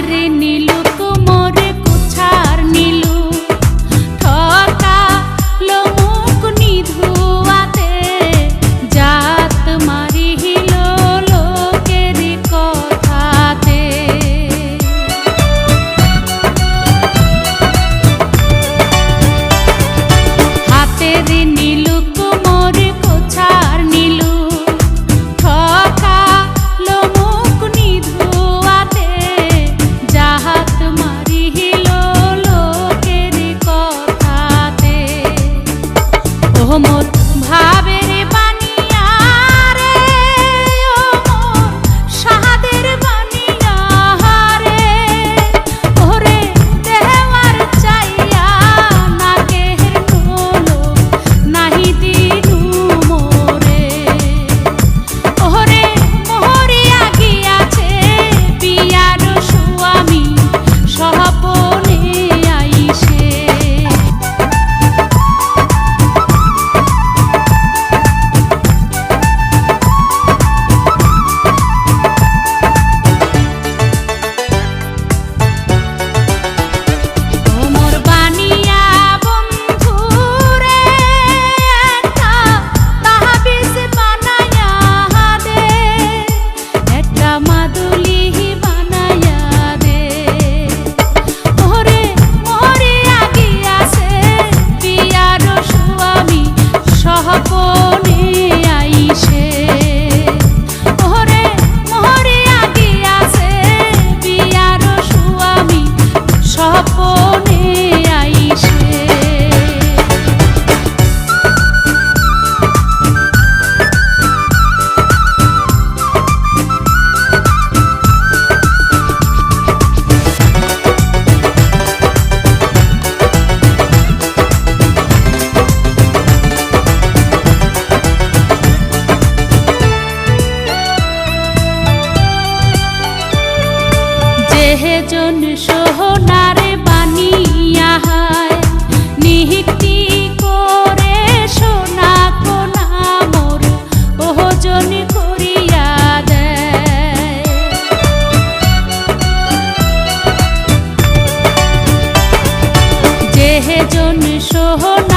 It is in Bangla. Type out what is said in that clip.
রে নীলু কোমর কুছার নীলু ঠকা লোমুক নিধুয়াতে জাত মারিল লোকের কথাতে হাতে রে নীলু কোমর কুছার নীলু ঠকা লোমুক নিধুয়াতে জাত মারিল লোকের কথাতে ও মোর ভাবের বানিয়া রে ও মোর সাহাদের বানিয়া রে ওরে দেওয়ার চাইয়া নাকের নোলো নাহি দিনু মোরে ওরে মোহরিয়া গিয়াছে বিয়ার স্বামী সহপনে আইসে মোর বানিয়া বন্ধু রে একটা তাহাবিজ বানায়া দে একটা মাদুলি বানায়া দে ওরে মরিয়া গিয়াছে বিয়ার স্বামী সহপনে আইসে ওরে মরিয়া গিয়াছে বিয়ার স্বামী সহপনে আইসে যেজন সোহনার বানিয়া হায় নিহিতি করে সোনা কোনা মোর ওজন করিয়া দেয় যেজন সোহনার